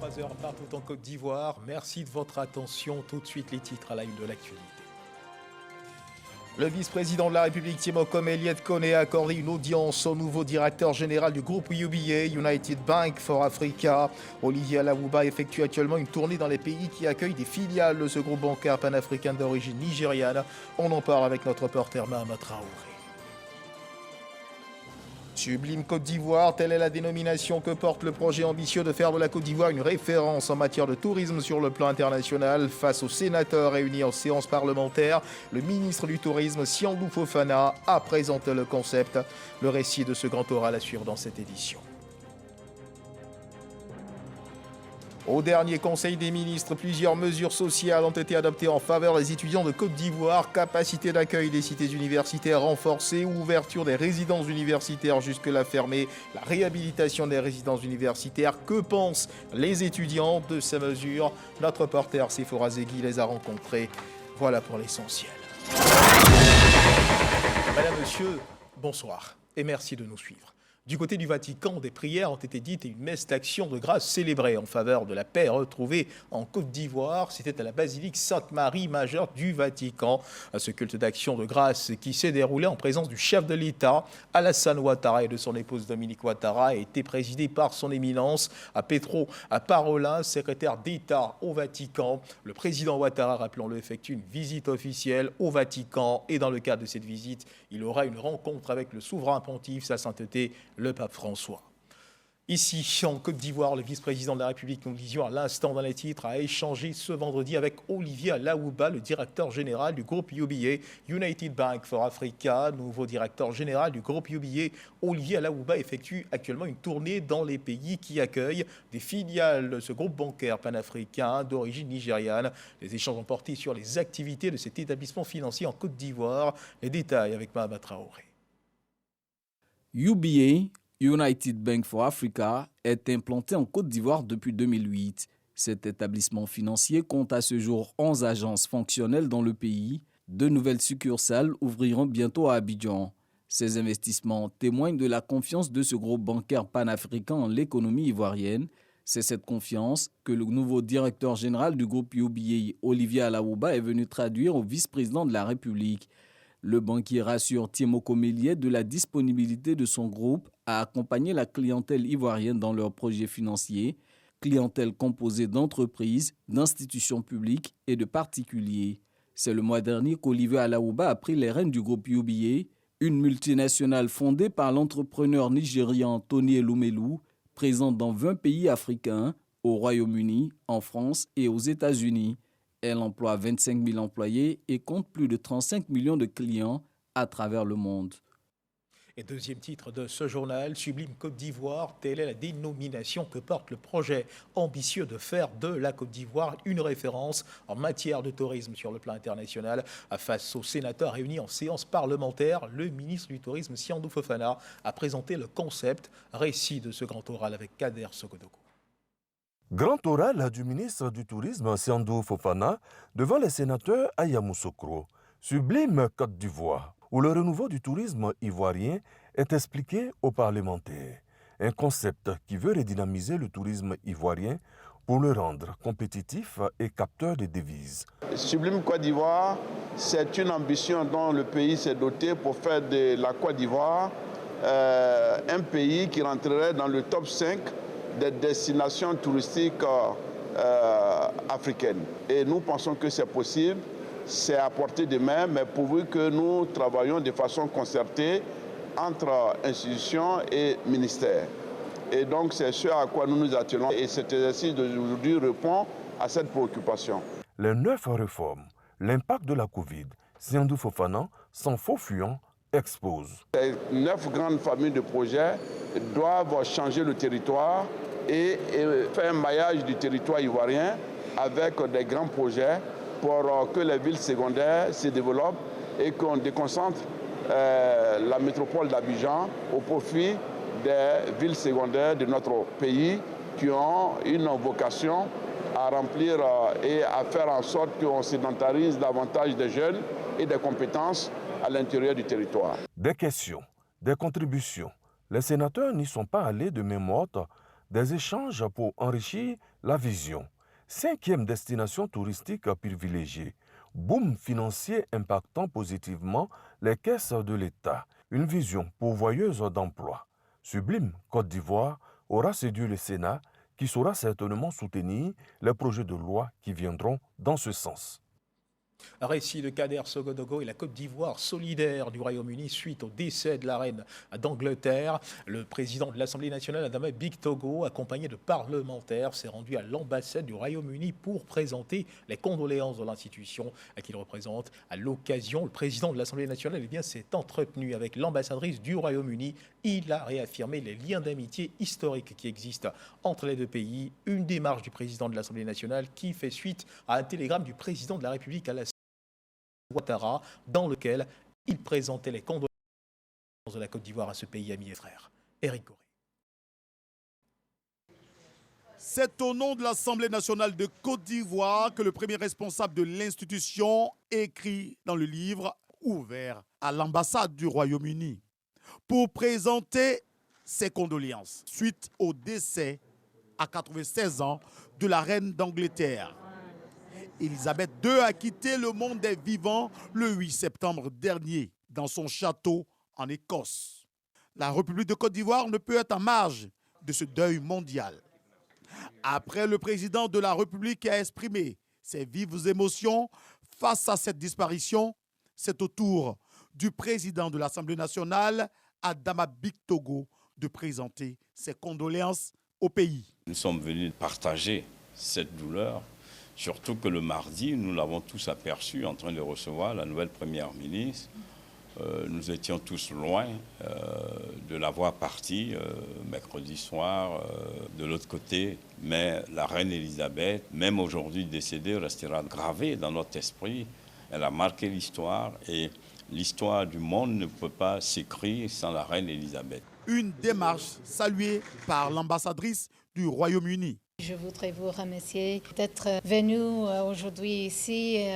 23h partout en Côte d'Ivoire. Merci de votre attention. Tout de suite, les titres à la une de l'actualité. Le vice-président de la République, Timokom Elliott Kone, a accordé une audience au nouveau directeur général du groupe UBA, United Bank for Africa. Olivier Alawuba effectue actuellement une tournée dans les pays qui accueillent des filiales de ce groupe bancaire panafricain d'origine nigériane. On en parle avec notre reporter Mahama Traoré. Sublime Côte d'Ivoire, telle est la dénomination que porte le projet ambitieux de faire de la Côte d'Ivoire une référence en matière de tourisme sur le plan international. Face aux sénateurs réunis en séance parlementaire, le ministre du Tourisme, Siandou Fofana, a présenté le concept. Le récit de ce grand oral à suivre dans cette édition. Au dernier Conseil des ministres, plusieurs mesures sociales ont été adoptées en faveur des étudiants de Côte d'Ivoire. Capacité d'accueil des cités universitaires renforcée, ouverture des résidences universitaires jusque-là fermées, la réhabilitation des résidences universitaires. Que pensent les étudiants de ces mesures? Notre reporter Sephora Zegui les a rencontrés. Voilà pour l'essentiel. Madame, monsieur, bonsoir et merci de nous suivre. Du côté du Vatican, des prières ont été dites et une messe d'action de grâce célébrée en faveur de la paix retrouvée en Côte d'Ivoire. C'était à la basilique Sainte-Marie majeure du Vatican. Ce culte d'action de grâce qui s'est déroulé en présence du chef de l'État, Alassane Ouattara, et de son épouse Dominique Ouattara, a été présidé par son éminence Petro Parolin, secrétaire d'État au Vatican. Le président Ouattara, rappelons-le, effectue une visite officielle au Vatican et dans le cadre de cette visite, il aura une rencontre avec le souverain pontife, sa sainteté, le pape François. Ici, en Côte d'Ivoire, le vice-président de la République, nous le disions à l'instant dans les titres, a échangé ce vendredi avec Olivier Alawuba, le directeur général du groupe UBA, United Bank for Africa. Nouveau directeur général du groupe UBA, Olivier Alawuba effectue actuellement une tournée dans les pays qui accueillent des filiales de ce groupe bancaire panafricain d'origine nigériane. Les échanges ont porté sur les activités de cet établissement financier en Côte d'Ivoire. Les détails avec Mahama Traoré. UBA, United Bank for Africa, est implanté en Côte d'Ivoire depuis 2008. Cet établissement financier compte à ce jour 11 agences fonctionnelles dans le pays. 2 nouvelles succursales ouvriront bientôt à Abidjan. Ces investissements témoignent de la confiance de ce groupe bancaire panafricain en l'économie ivoirienne. C'est cette confiance que le nouveau directeur général du groupe UBA, Olivier Alawuba, est venu traduire au vice-président de la République. Le banquier rassure Timokom Elliott de la disponibilité de son groupe à accompagner la clientèle ivoirienne dans leurs projets financiers, clientèle composée d'entreprises, d'institutions publiques et de particuliers. C'est le mois dernier qu'Olivier Alawuba a pris les rênes du groupe UBA, une multinationale fondée par l'entrepreneur nigérian Tony Elumelu, présente dans 20 pays africains, au Royaume-Uni, en France et aux États-Unis. Elle emploie 25 000 employés et compte plus de 35 millions de clients à travers le monde. Et deuxième titre de ce journal, Sublime Côte d'Ivoire, telle est la dénomination que porte le projet ambitieux de faire de la Côte d'Ivoire une référence en matière de tourisme sur le plan international. Face aux sénateurs réunis en séance parlementaire, le ministre du Tourisme, Siandou Fofana, a présenté le concept. Récit de ce grand oral avec Kader Sokodoko. Grand oral du ministre du Tourisme, Siandou Fofana, devant les sénateurs à Yamoussoukro. Sublime Côte d'Ivoire, où le renouveau du tourisme ivoirien est expliqué aux parlementaires. Un concept qui veut redynamiser le tourisme ivoirien pour le rendre compétitif et capteur de devises. Sublime Côte d'Ivoire, c'est une ambition dont le pays s'est doté pour faire de la Côte d'Ivoire un pays qui rentrerait dans le top 5 des destinations touristiques africaines. Et nous pensons que c'est possible, c'est à portée de main, mais pourvu que nous travaillons de façon concertée entre institutions et ministères. Et donc c'est ce à quoi nous nous attelons. Et cet exercice d'aujourd'hui répond à cette préoccupation. Les 9 réformes, l'impact de la Covid, Siandou Fofana, sans faux fuyant, expose. Ces 9 grandes familles de projets doivent changer le territoire et faire un maillage du territoire ivoirien avec des grands projets pour que les villes secondaires se développent et qu'on déconcentre la métropole d'Abidjan au profit des villes secondaires de notre pays qui ont une vocation à remplir et à faire en sorte qu'on sédentarise davantage des jeunes et des compétences à l'intérieur du territoire. Des questions, des contributions. Les sénateurs n'y sont pas allés de main morte Des échanges pour enrichir la vision. 5e destination touristique privilégiée. Boom financier impactant positivement les caisses de l'État. Une vision pourvoyeuse d'emplois. Sublime Côte d'Ivoire aura séduit le Sénat qui saura certainement soutenir les projets de loi qui viendront dans ce sens. Récit de Kader Sogodogo et la Côte d'Ivoire solidaire du Royaume-Uni suite au décès de la reine d'Angleterre. Le président de l'Assemblée nationale, Adama Bictogo, accompagné de parlementaires, s'est rendu à l'ambassade du Royaume-Uni pour présenter les condoléances de l'institution qu'il représente. À l'occasion, le président de l'Assemblée nationale s'est entretenu avec l'ambassadrice du Royaume-Uni. Il a réaffirmé les liens d'amitié historiques qui existent entre les deux pays. Une démarche du président de l'Assemblée nationale qui fait suite à un télégramme du président de la République à la Ouattara, dans lequel il présentait les condoléances de la Côte d'Ivoire à ce pays ami et frère. Éric Corré. C'est au nom de l'Assemblée nationale de Côte d'Ivoire que le premier responsable de l'institution écrit dans le livre ouvert à l'ambassade du Royaume-Uni pour présenter ses condoléances suite au décès à 96 ans de la reine d'Angleterre. Élisabeth II a quitté le monde des vivants le 8 septembre dernier dans son château en Écosse. La République de Côte d'Ivoire ne peut être en marge de ce deuil mondial. Après le président de la République qui a exprimé ses vives émotions face à cette disparition, c'est au tour du président de l'Assemblée nationale, Adama Bictogo, de présenter ses condoléances au pays. Nous sommes venus partager cette douleur. Surtout que le mardi, nous l'avons tous aperçu en train de recevoir la nouvelle première ministre. Nous étions tous loin de la voir partie mercredi soir de l'autre côté. Mais la reine Elisabeth, même aujourd'hui décédée, restera gravée dans notre esprit. Elle a marqué l'histoire et l'histoire du monde ne peut pas s'écrire sans la reine Elisabeth. Une démarche saluée par l'ambassadrice du Royaume-Uni. Je voudrais vous remercier d'être venu aujourd'hui ici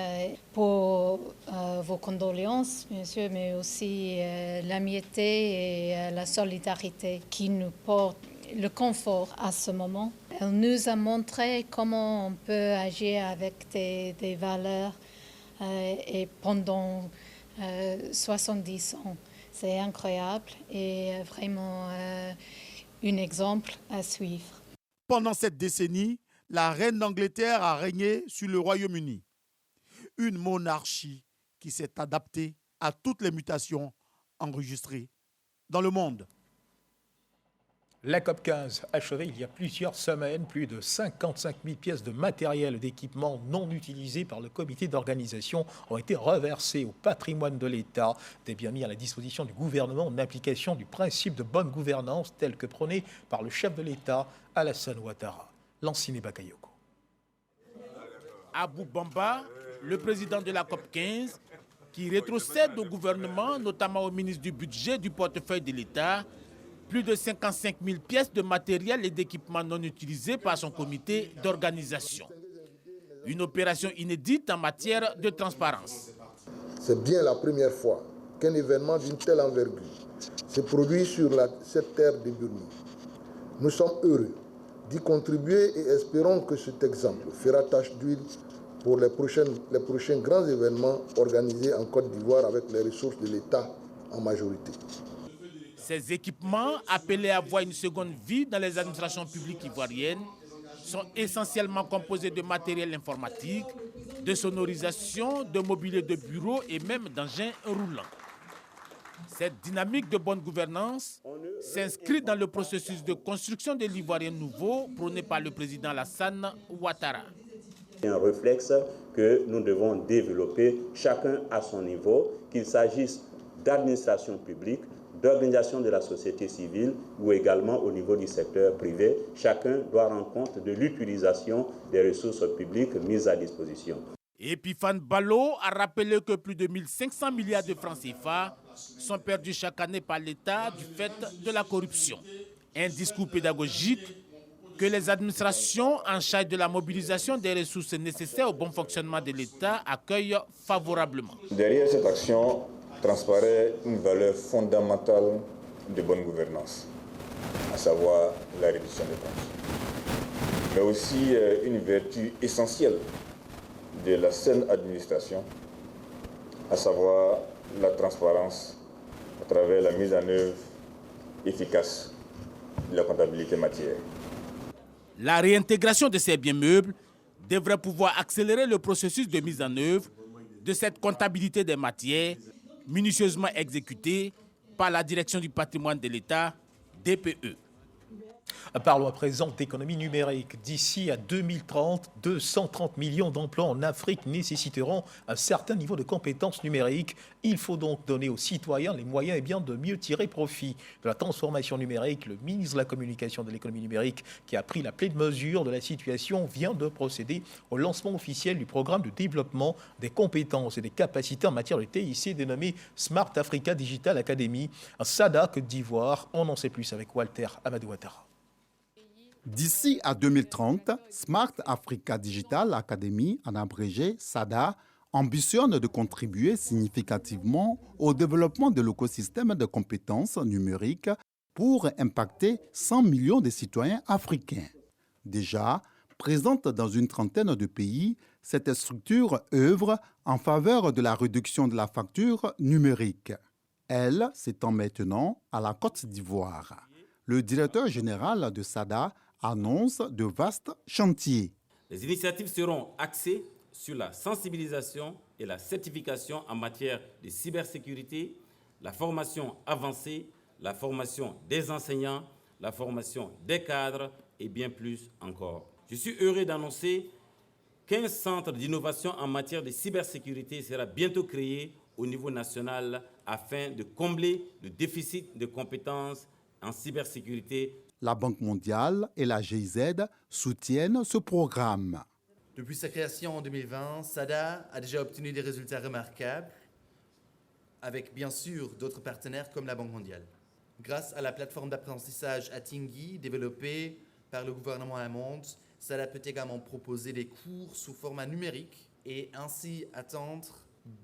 pour vos condoléances, monsieur, mais aussi l'amitié et la solidarité qui nous portent le confort à ce moment. Elle nous a montré comment on peut agir avec des valeurs et pendant 70 ans. C'est incroyable et vraiment un exemple à suivre. Pendant cette décennie, la reine d'Angleterre a régné sur le Royaume-Uni. Une monarchie qui s'est adaptée à toutes les mutations enregistrées dans le monde. La COP15 achevée il y a plusieurs semaines, plus de 55 000 pièces de matériel et d'équipement non utilisés par le comité d'organisation ont été reversées au patrimoine de l'État, des biens mis à la disposition du gouvernement en application du principe de bonne gouvernance tel que prôné par le chef de l'État, Alassane Ouattara. Lansine Bakayoko. Abou Bamba, le président de la COP15, qui rétrocède au gouvernement, notamment au ministre du Budget du portefeuille de l'État, plus de 55 000 pièces de matériel et d'équipements non utilisés par son comité d'organisation. Une opération inédite en matière de transparence. C'est bien la première fois qu'un événement d'une telle envergure se produit sur cette terre de Burma. Nous sommes heureux d'y contribuer et espérons que cet exemple fera tache d'huile pour les prochains grands événements organisés en Côte d'Ivoire avec les ressources de l'État en majorité. Ces équipements, appelés à avoir une seconde vie dans les administrations publiques ivoiriennes, sont essentiellement composés de matériel informatique, de sonorisation, de mobilier de bureau et même d'engins roulants. Cette dynamique de bonne gouvernance s'inscrit dans le processus de construction de l'Ivoirien nouveau prôné par le président Alassane Ouattara. C'est un réflexe que nous devons développer chacun à son niveau, qu'il s'agisse d'administration publique, d'organisation de la société civile ou également au niveau du secteur privé. Chacun doit rendre compte de l'utilisation des ressources publiques mises à disposition. Epiphane Balo a rappelé que plus de 1500 milliards de francs CFA sont perdus chaque année par l'État du fait de la corruption. Un discours pédagogique que les administrations en charge de la mobilisation des ressources nécessaires au bon fonctionnement de l'État accueillent favorablement. Derrière cette action transparaît une valeur fondamentale de bonne gouvernance. à savoir la réduction des comptes. Mais aussi une vertu essentielle de la saine administration, à savoir la transparence à travers la mise en œuvre efficace de la comptabilité matière. La réintégration de ces biens meubles devrait pouvoir accélérer le processus de mise en œuvre de cette comptabilité des matières minutieusement exécutée par la Direction du patrimoine de l'État, DPE. Parlons à présent d'économie numérique. D'ici à 2030, 230 millions d'emplois en Afrique nécessiteront un certain niveau de compétences numériques. Il faut donc donner aux citoyens les moyens de mieux tirer profit de la transformation numérique. Le ministre de la Communication et de l'économie numérique, qui a pris la pleine mesure de la situation, vient de procéder au lancement officiel du programme de développement des compétences et des capacités en matière de TIC dénommé Smart Africa Digital Academy, un SADA Côte d'Ivoire. On en sait plus avec Walter Amadou Ouattara. D'ici à 2030, Smart Africa Digital Academy, en abrégé SADA, ambitionne de contribuer significativement au développement de l'écosystème de compétences numériques pour impacter 100 millions de citoyens africains. Déjà présente dans une trentaine de pays, cette structure œuvre en faveur de la réduction de la facture numérique. Elle s'étend maintenant à la Côte d'Ivoire. Le directeur général de SADA annonce de vastes chantiers. Les initiatives seront axées sur la sensibilisation et la certification en matière de cybersécurité, la formation avancée, la formation des enseignants, la formation des cadres et bien plus encore. Je suis heureux d'annoncer qu'un centre d'innovation en matière de cybersécurité sera bientôt créé au niveau national afin de combler le déficit de compétences en cybersécurité. La Banque mondiale et la GIZ soutiennent ce programme. Depuis sa création en 2020, SADA a déjà obtenu des résultats remarquables avec bien sûr d'autres partenaires comme la Banque mondiale. Grâce à la plateforme d'apprentissage Atingi développée par le gouvernement allemand, SADA peut également proposer des cours sous format numérique et ainsi attendre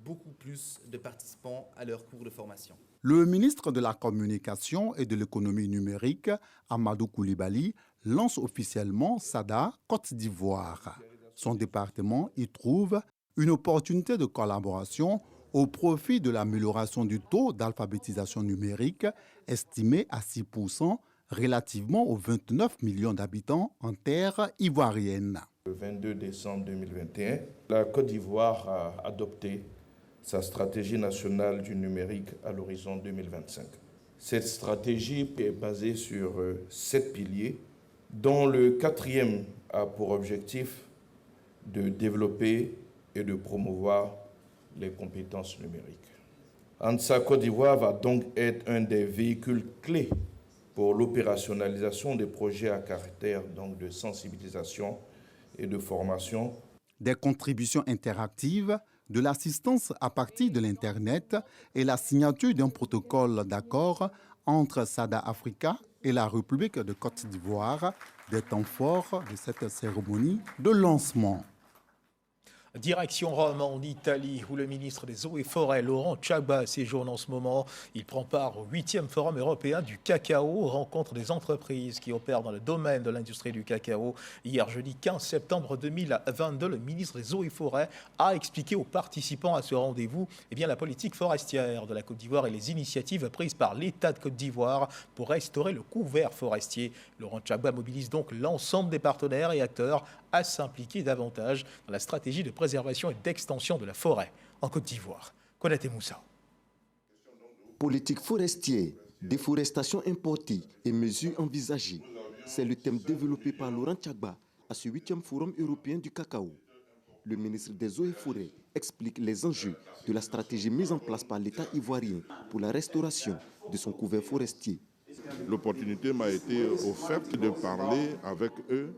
beaucoup plus de participants à leurs cours de formation. Le ministre de la Communication et de l'économie numérique, Amadou Koulibaly, lance officiellement SADA Côte d'Ivoire. Son département y trouve une opportunité de collaboration au profit de l'amélioration du taux d'alphabétisation numérique, estimé à 6% relativement aux 29 millions d'habitants en terre ivoirienne. Le 22 décembre 2021, la Côte d'Ivoire a adopté sa stratégie nationale du numérique à l'horizon 2025. Cette stratégie est basée sur 7 piliers, dont le 4e a pour objectif de développer et de promouvoir les compétences numériques. ANSA Côte d'Ivoire va donc être un des véhicules clés pour l'opérationnalisation des projets à caractère de sensibilisation et de formation. Des contributions interactives, de l'assistance à partir de l'Internet et la signature d'un protocole d'accord entre SADA Africa et la République de Côte d'Ivoire, des temps forts de cette cérémonie de lancement. Direction Rome, en Italie, où le ministre des Eaux et Forêts, Laurent Tchagba, séjourne en ce moment. Il prend part au 8e Forum européen du cacao, rencontre des entreprises qui opèrent dans le domaine de l'industrie du cacao. Hier, jeudi 15 septembre 2022, le ministre des Eaux et Forêts a expliqué aux participants à ce rendez-vous la politique forestière de la Côte d'Ivoire et les initiatives prises par l'État de Côte d'Ivoire pour restaurer le couvert forestier. Laurent Tchagba mobilise donc l'ensemble des partenaires et acteurs à s'impliquer davantage dans la stratégie de préservation et d'extension de la forêt en Côte d'Ivoire. Konaté Moussa. Politique forestière, déforestation importée et mesures envisagées. C'est le thème développé par Laurent Tchagba à ce 8e Forum européen du cacao. Le ministre des Eaux et Forêts explique les enjeux de la stratégie mise en place par l'État ivoirien pour la restauration de son couvert forestier. L'opportunité m'a été offerte de parler avec eux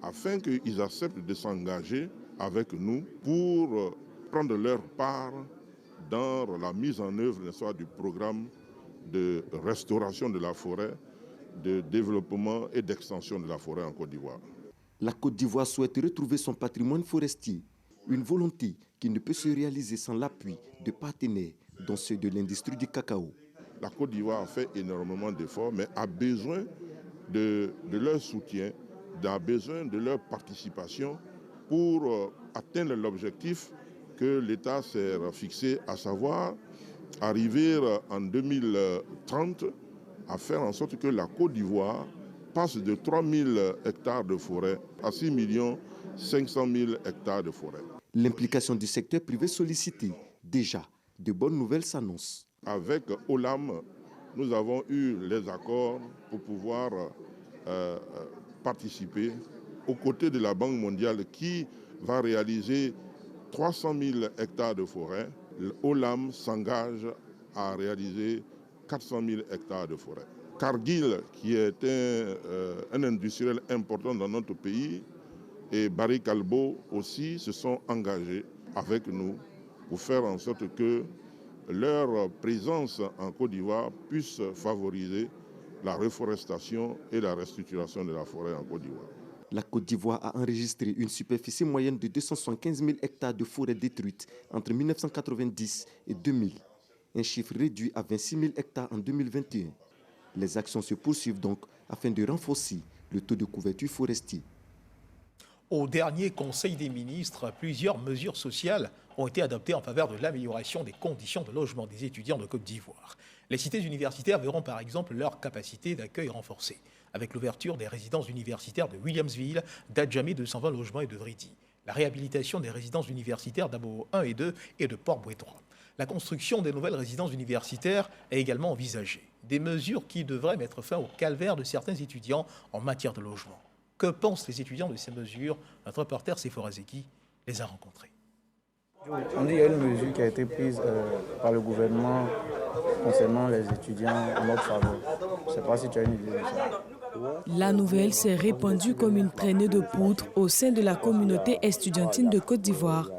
afin qu'ils acceptent de s'engager avec nous pour prendre leur part dans la mise en œuvre du programme de restauration de la forêt, de développement et d'extension de la forêt en Côte d'Ivoire. La Côte d'Ivoire souhaite retrouver son patrimoine forestier, une volonté qui ne peut se réaliser sans l'appui de partenaires, dont ceux de l'industrie du cacao. La Côte d'Ivoire a fait énormément d'efforts, mais a besoin de leur soutien, a besoin de leur participation pour atteindre l'objectif que l'État s'est fixé, à savoir arriver en 2030 à faire en sorte que la Côte d'Ivoire passe de 3 000 hectares de forêt à 6 500 000 hectares de forêt. L'implication du secteur privé sollicité, déjà, de bonnes nouvelles s'annoncent. Avec Olam, nous avons eu les accords pour pouvoir participer aux côtés de la Banque mondiale qui va réaliser 300 000 hectares de forêt. Olam s'engage à réaliser 400 000 hectares de forêt. Cargill, qui est un industriel important dans notre pays, et Barry Callebaut aussi se sont engagés avec nous pour faire en sorte que leur présence en Côte d'Ivoire puisse favoriser la reforestation et la restructuration de la forêt en Côte d'Ivoire. La Côte d'Ivoire a enregistré une superficie moyenne de 275 000 hectares de forêt détruites entre 1990 et 2000, un chiffre réduit à 26 000 hectares en 2021. Les actions se poursuivent donc afin de renforcer le taux de couverture forestier. Au dernier Conseil des ministres, plusieurs mesures sociales ont été adoptées en faveur de l'amélioration des conditions de logement des étudiants de Côte d'Ivoire. Les cités universitaires verront par exemple leur capacité d'accueil renforcée, avec l'ouverture des résidences universitaires de Williamsville, d'Adjamé 220 logements et de Vridi, la réhabilitation des résidences universitaires d'Abo 1 et 2 et de Port-Bouétron. La construction des nouvelles résidences universitaires est également envisagée. Des mesures qui devraient mettre fin au calvaire de certains étudiants en matière de logement. Que pensent les étudiants de ces mesures? Notre reporter Sephora Zeki les a rencontrés. On dit qu'il y a une mesure qui a été prise par le gouvernement concernant les étudiants en notre faveur. Je ne sais pas si tu as une idée de ça. La nouvelle s'est répandue comme une traînée de poudre au sein de la communauté estudiantine de Côte d'Ivoire.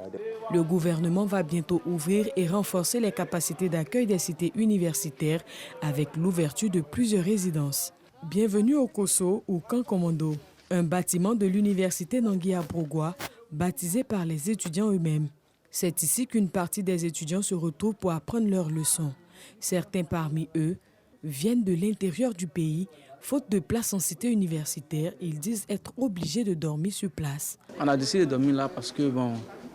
Le gouvernement va bientôt ouvrir et renforcer les capacités d'accueil des cités universitaires avec l'ouverture de plusieurs résidences. Bienvenue au Kosso ou Camp Commando, un bâtiment de l'université Nangui-Abrogwa, baptisé par les étudiants eux-mêmes. C'est ici qu'une partie des étudiants se retrouve pour apprendre leurs leçons. Certains parmi eux viennent de l'intérieur du pays. Faute de place en cité universitaire, ils disent être obligés de dormir sur place. On a décidé de dormir là parce que,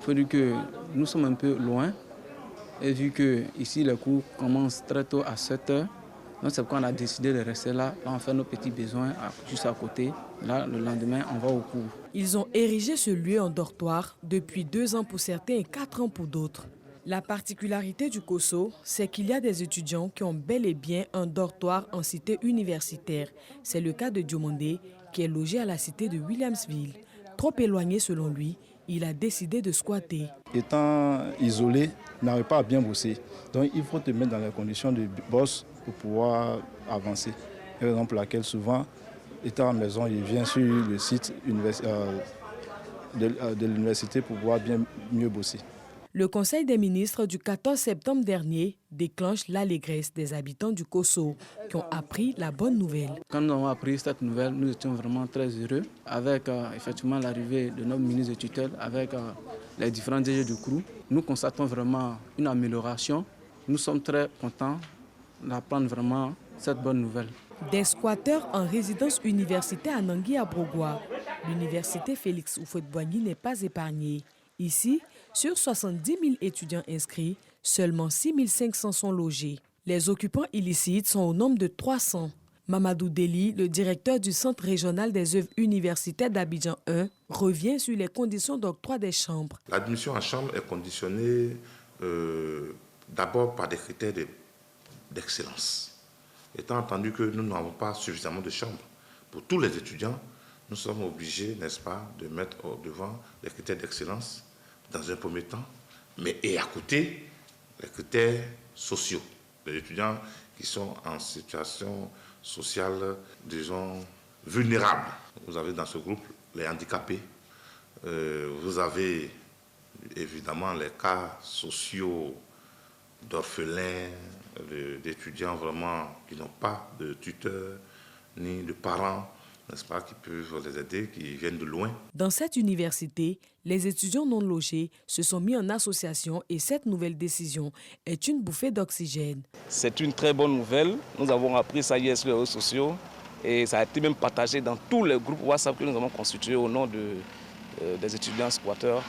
faut dire que nous sommes un peu loin. Et vu que ici les cours commencent très tôt à 7 h, donc c'est pourquoi on a décidé de rester là. Là, on fait nos petits besoins juste à côté. Là, le lendemain, on va au cours. Ils ont érigé ce lieu en dortoir depuis 2 ans pour certains et 4 ans pour d'autres. La particularité du Kosso, c'est qu'il y a des étudiants qui ont bel et bien un dortoir en cité universitaire. C'est le cas de Diomandé, qui est logé à la cité de Williamsville. Trop éloigné selon lui, il a décidé de squatter. Étant isolé, n'arrive pas à bien bosser. Donc il faut te mettre dans les conditions de boss pour pouvoir avancer. Raison pour laquelle souvent, étant à la maison, il vient sur le site de l'université pour pouvoir mieux bosser. Le Conseil des ministres du 14 septembre dernier déclenche l'allégresse des habitants du Kosso qui ont appris la bonne nouvelle. Quand nous avons appris cette nouvelle, nous étions vraiment très heureux avec effectivement l'arrivée de notre ministre de tutelle, avec les différents DG du CROU. Nous constatons vraiment une amélioration. Nous sommes très contents d'apprendre vraiment cette bonne nouvelle. Des squatteurs en résidence universitaire à Nangui-Abrogwa. L'université Félix Houphouët-Boigny n'est pas épargnée. Ici, sur 70 000 étudiants inscrits, seulement 6 500 sont logés. Les occupants illicites sont au nombre de 300. Mamadou Deli, le directeur du Centre régional des œuvres universitaires d'Abidjan 1, revient sur les conditions d'octroi des chambres. L'admission en chambre est conditionnée d'abord par des critères d'excellence. Étant entendu que nous n'avons pas suffisamment de chambres pour tous les étudiants, nous sommes obligés, n'est-ce pas, de mettre devant les critères d'excellence dans un premier temps, et à côté, les critères sociaux. Les étudiants qui sont en situation sociale, disons, vulnérable. Vous avez dans ce groupe les handicapés, vous avez évidemment les cas sociaux d'orphelins, d'étudiants vraiment qui n'ont pas de tuteurs ni de parents, n'est-ce pas, qui peuvent les aider, qui viennent de loin. Dans cette université, les étudiants non logés se sont mis en association et cette nouvelle décision est une bouffée d'oxygène. C'est une très bonne nouvelle. Nous avons appris ça hier sur les réseaux sociaux Et ça a été même partagé dans tous les groupes WhatsApp que nous avons constitués au nom des étudiants squatteurs.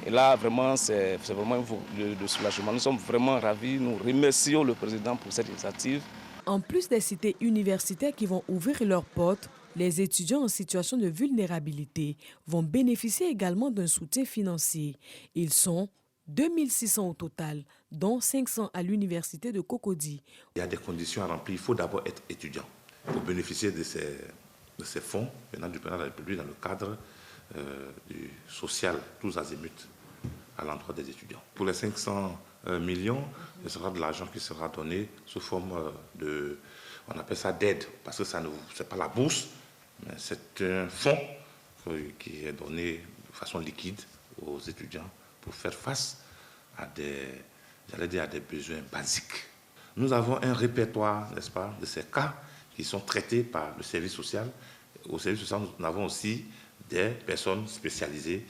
Et là, vraiment, c'est vraiment de soulagement. Nous sommes vraiment ravis. Nous remercions le président pour cette initiative. En plus des cités universitaires qui vont ouvrir leurs portes, les étudiants en situation de vulnérabilité vont bénéficier également d'un soutien financier. Ils sont 2600 au total, dont 500 à l'université de Cocody. Il y a des conditions à remplir. Il faut d'abord être étudiant pour bénéficier de ces fonds venant du président de la République dans le cadre du social, tous azimuts, à l'endroit des étudiants. Pour les 500 millions, ce sera de l'argent qui sera donné sous forme de, on appelle ça d'aide, parce que ce n'est pas la bourse, mais c'est un fonds qui est donné de façon liquide aux étudiants pour faire face à des besoins basiques. Nous avons un répertoire, n'est-ce pas, de ces cas qui sont traités par le service social. Au service social, nous avons aussi des personnes spécialisées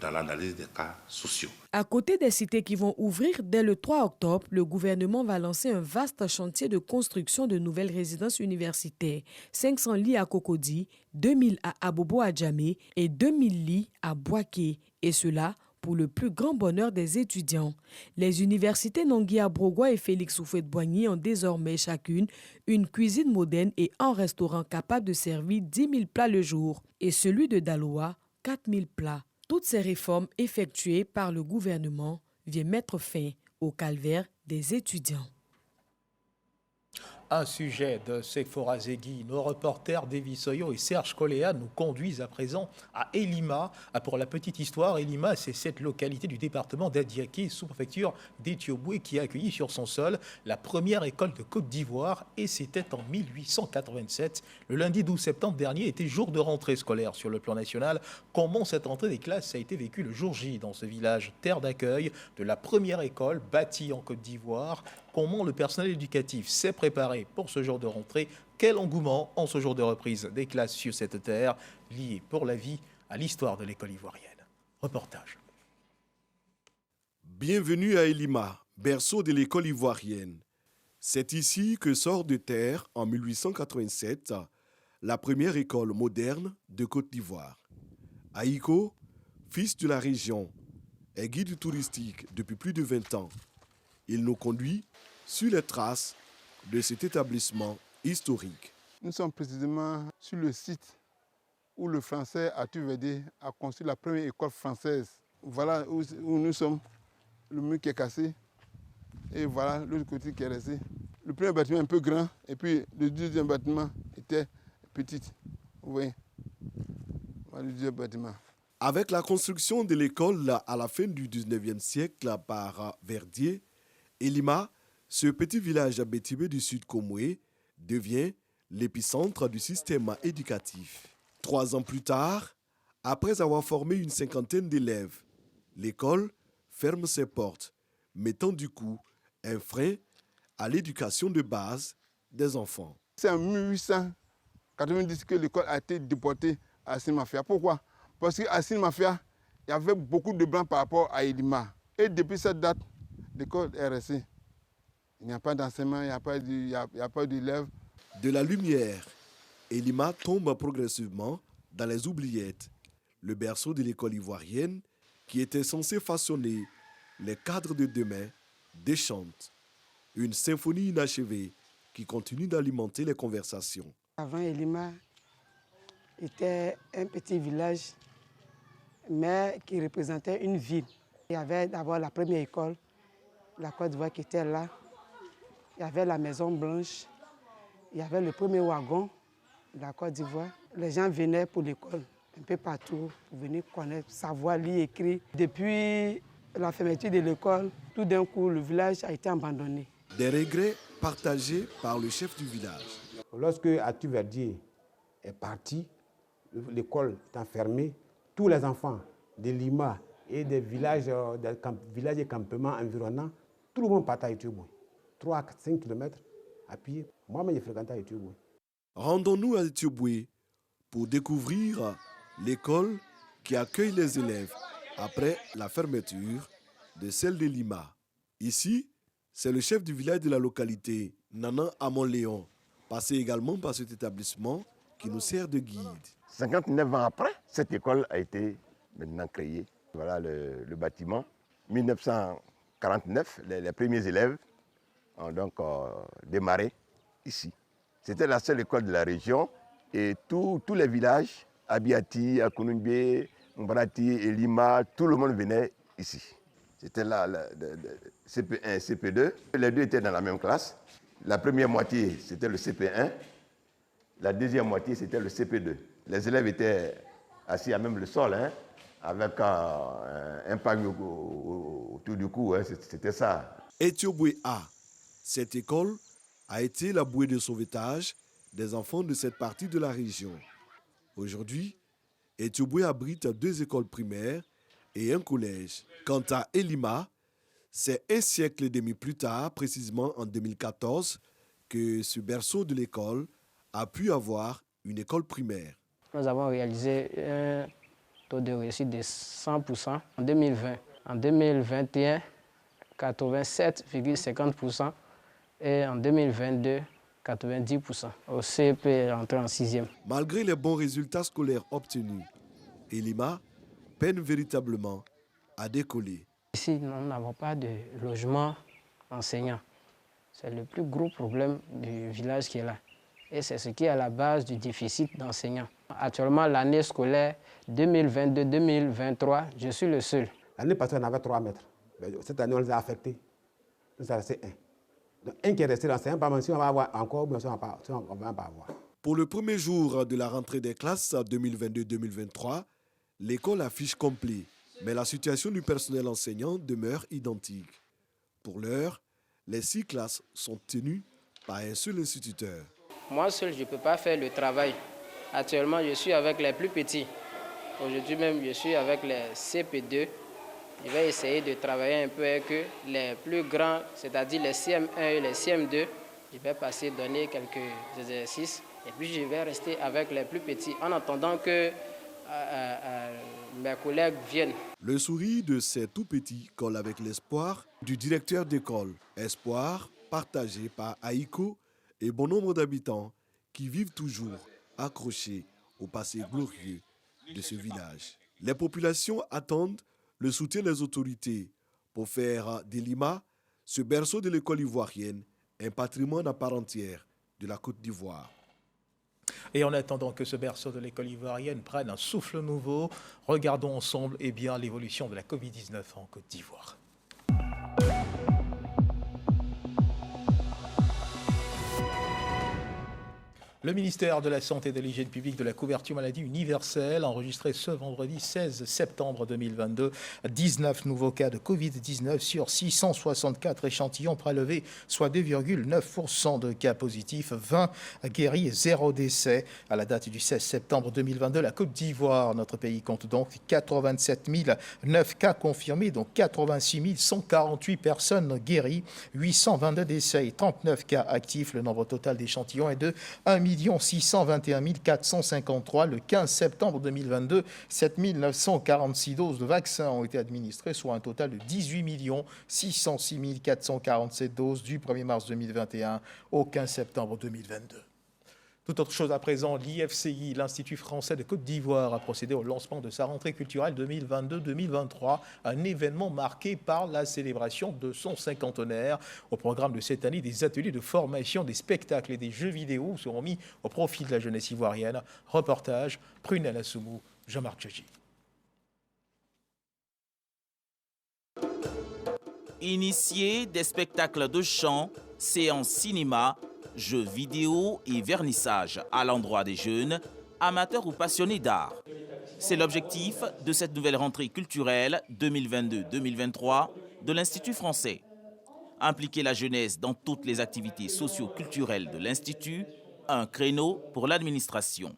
dans l'analyse des cas sociaux. À côté des cités qui vont ouvrir dès le 3 octobre, le gouvernement va lancer un vaste chantier de construction de nouvelles résidences universitaires. 500 lits à Cocody, 2000 à Abobo-Adjamé et 2000 lits à Boaké. Et cela pour le plus grand bonheur des étudiants. Les universités Nangui-Abrogwa et Félix Houphouët-Boigny ont désormais chacune une cuisine moderne et un restaurant capable de servir 10 000 plats le jour. Et celui de Daloa, 4 000 plats. Toutes ces réformes effectuées par le gouvernement viennent mettre fin au calvaire des étudiants. Un sujet de Sephora Zegui. Nos reporters Davy Soyo et Serge Coléa nous conduisent à présent à Elima. Pour la petite histoire, Elima, c'est cette localité du département d'Adiaké, sous-préfecture d'Éthiopie, qui a accueilli sur son sol la première école de Côte d'Ivoire, et c'était en 1887. Le lundi 12 septembre dernier était jour de rentrée scolaire sur le plan national. Comment cette rentrée des classes a été vécue le jour J dans ce village, terre d'accueil de la première école bâtie en Côte d'Ivoire? Comment le personnel éducatif s'est préparé pour ce jour de rentrée? Quel engouement en ce jour de reprise des classes sur cette terre liée pour la vie à l'histoire de l'école ivoirienne? Reportage. Bienvenue à Elima, berceau de l'école ivoirienne. C'est ici que sort de terre, en 1887, la première école moderne de Côte d'Ivoire. Aïko, fils de la région, est guide touristique depuis plus de 20 ans. Il nous conduit sur les traces de cet établissement historique. Nous sommes précisément sur le site où le français Atuvedé a construit la première école française. Voilà où nous sommes, le mur qui est cassé et voilà l'autre côté qui est resté. Le premier bâtiment est un peu grand et puis le deuxième bâtiment était petit. Vous voyez, voilà le deuxième bâtiment. Avec la construction de l'école à la fin du 19e siècle par Verdier, Elima, ce petit village abétibé du sud Komoué, devient l'épicentre du système éducatif. 3 ans plus tard, après avoir formé une 50aine d'élèves, l'école ferme ses portes, mettant du coup un frein à l'éducation de base des enfants. C'est en 1890 que l'école a été déportée à Sinmafia. Pourquoi? Parce qu'à Sinmafia, il y avait beaucoup de blancs par rapport à Elima. Et depuis cette date, l'école est restée. Il n'y a pas d'enseignement, il n'y a pas d'élèves. De la lumière, Elima tombe progressivement dans les oubliettes. Le berceau de l'école ivoirienne, qui était censé façonner les cadres de demain, déchante. Une symphonie inachevée qui continue d'alimenter les conversations. Avant, Elima était un petit village, mais qui représentait une ville. Il y avait d'abord la première école, la Côte d'Ivoire qui était là. Il y avait la Maison Blanche, il y avait le premier wagon de la Côte d'Ivoire. Les gens venaient pour l'école, un peu partout, pour venir connaître, savoir lire, écrire. Depuis la fermeture de l'école, tout d'un coup, le village a été abandonné. Des regrets partagés par le chef du village. Lorsque Atuverdier est parti, l'école est fermée, tous les enfants de Lima et des villages et campements environnants, tout le monde partait à Éthiopie. 3 à 5 km à pied. Moi-même, j'ai fréquenté à Éthiopie. Rendons-nous à Éthiopie pour découvrir l'école qui accueille les élèves après la fermeture de celle de Lima. Ici, c'est le chef du village de la localité, Nana Amon Léon, Passez également par cet établissement qui nous sert de guide. 59 ans après, cette école a été maintenant créée. Voilà le bâtiment. 1949, les premiers élèves ont donc démarré ici. C'était la seule école de la région et tous les villages, Abiati, Akunumbe, Mbrati et Lima, tout le monde venait ici. C'était là, CP1 et CP2. Les deux étaient dans la même classe. La première moitié, c'était le CP1. La deuxième moitié, c'était le CP2. Les élèves étaient assis à même le sol, hein, avec un pagne autour du cou. Hein, c'était ça. Etioboué A. Cette école a été la bouée de sauvetage des enfants de cette partie de la région. Aujourd'hui, Etioboué abrite 2 écoles primaires et un collège. Quant à Elima, c'est un siècle et demi plus tard, précisément en 2014, que ce berceau de l'école a pu avoir une école primaire. Nous avons réalisé un taux de réussite de 100% en 2020. En 2021, 87,50% et en 2022, 90%. Au CP est entré en 6e. Malgré les bons résultats scolaires obtenus, Elima peine véritablement à décoller. Ici, nous n'avons pas de logement enseignant. C'est le plus gros problème du village qui est là. Et c'est ce qui est à la base du déficit d'enseignants. Actuellement, l'année scolaire 2022-2023, je suis le seul. L'année passée, on avait 3 maîtres. Cette année, on les a affectés. Nous avons resté 1. Donc, un qui est resté l'enseignant, pas même si on va avoir encore, bien sûr, on ne va pas avoir. Pour le premier jour de la rentrée des classes 2022-2023, l'école affiche complet. Mais la situation du personnel enseignant demeure identique. Pour l'heure, les 6 classes sont tenues par un seul instituteur. Moi seul, je ne peux pas faire le travail. Actuellement, je suis avec les plus petits. Aujourd'hui même, je suis avec les CP2. Je vais essayer de travailler un peu avec eux. Les plus grands, c'est-à-dire les CM1 et les CM2, je vais passer donner quelques exercices. Et puis, je vais rester avec les plus petits en attendant que mes collègues viennent. Le sourire de ces tout petits colle avec l'espoir du directeur d'école. Espoir partagé par Aïko et bon nombre d'habitants qui vivent toujours accrochés au passé glorieux de ce village. Les populations attendent le soutien des autorités pour faire d'Elima, ce berceau de l'école ivoirienne, un patrimoine à part entière de la Côte d'Ivoire. Et en attendant que ce berceau de l'école ivoirienne prenne un souffle nouveau, regardons ensemble l'évolution de la Covid-19 en Côte d'Ivoire. Le ministère de la Santé et de l'Hygiène publique de la couverture maladie universelle a enregistré ce vendredi 16 septembre 2022 19 nouveaux cas de Covid-19 sur 664 échantillons prélevés, soit 2,9% de cas positifs, 20 guéris et 0 décès. À la date du 16 septembre 2022, la Côte d'Ivoire, notre pays, compte donc 87 009 cas confirmés, dont 86 148 personnes guéries, 822 décès et 39 cas actifs. Le nombre total d'échantillons est de 1 621 453. Le 15 septembre 2022, 7 946 doses de vaccins ont été administrées, soit un total de 18 606 447 doses du 1er mars 2021 au 15 septembre 2022. Toute autre chose à présent, l'IFCI, l'Institut français de Côte d'Ivoire, a procédé au lancement de sa rentrée culturelle 2022-2023, un événement marqué par la célébration de son cinquantenaire. Au programme de cette année, des ateliers de formation, des spectacles et des jeux vidéo seront mis au profit de la jeunesse ivoirienne. Reportage, Prunella Soumou, Jean-Marc Tchachi. Initiés des spectacles de chant, séances cinéma, jeux vidéo et vernissage à l'endroit des jeunes, amateurs ou passionnés d'art. C'est l'objectif de cette nouvelle rentrée culturelle 2022-2023 de l'Institut français. Impliquer la jeunesse dans toutes les activités socio-culturelles de l'Institut, un créneau pour l'administration.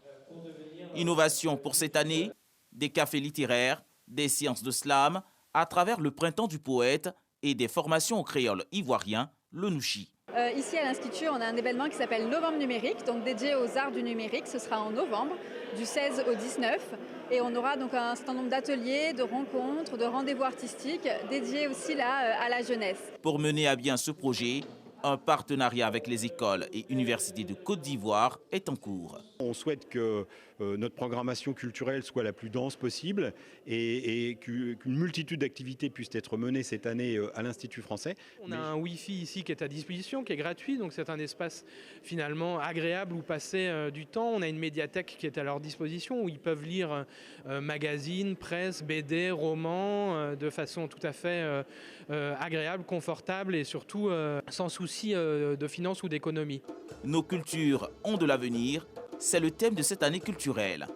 Innovation pour cette année, des cafés littéraires, des séances de slam, à travers le printemps du poète et des formations au créole ivoirien, le Nouchi. Ici à l'Institut, on a un événement qui s'appelle Novembre numérique, donc dédié aux arts du numérique. Ce sera en novembre, du 16 au 19. Et on aura donc un certain nombre d'ateliers, de rencontres, de rendez-vous artistiques dédiés aussi là à la jeunesse. Pour mener à bien ce projet, Un partenariat avec les écoles et universités de Côte d'Ivoire est en cours. On souhaite que notre programmation culturelle soit la plus dense possible et qu'une multitude d'activités puissent être menées cette année à l'Institut français. On a un Wi-Fi ici qui est à disposition, qui est gratuit, donc c'est un espace finalement agréable où passer du temps. On a une médiathèque qui est à leur disposition où ils peuvent lire magazines, presse, BD, romans de façon tout à fait agréable, confortable et surtout sans souci de finances ou d'économie. Nos cultures ont de l'avenir, c'est le thème de cette année culturelle.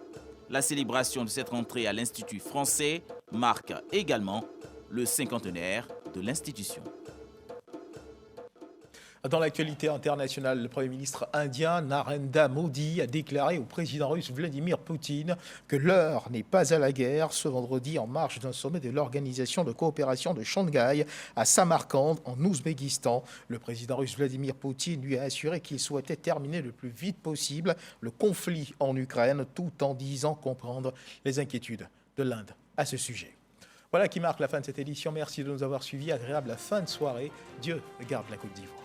La célébration de cette rentrée à l'Institut français marque également le cinquantenaire de l'institution. Dans l'actualité internationale, le Premier ministre indien Narendra Modi a déclaré au président russe Vladimir Poutine que l'heure n'est pas à la guerre ce vendredi en marge d'un sommet de l'Organisation de coopération de Shanghai à Samarcande en Ouzbékistan. Le président russe Vladimir Poutine lui a assuré qu'il souhaitait terminer le plus vite possible le conflit en Ukraine tout en disant comprendre les inquiétudes de l'Inde à ce sujet. Voilà qui marque la fin de cette édition. Merci de nous avoir suivis. Agréable fin de soirée. Dieu garde la Côte d'Ivoire.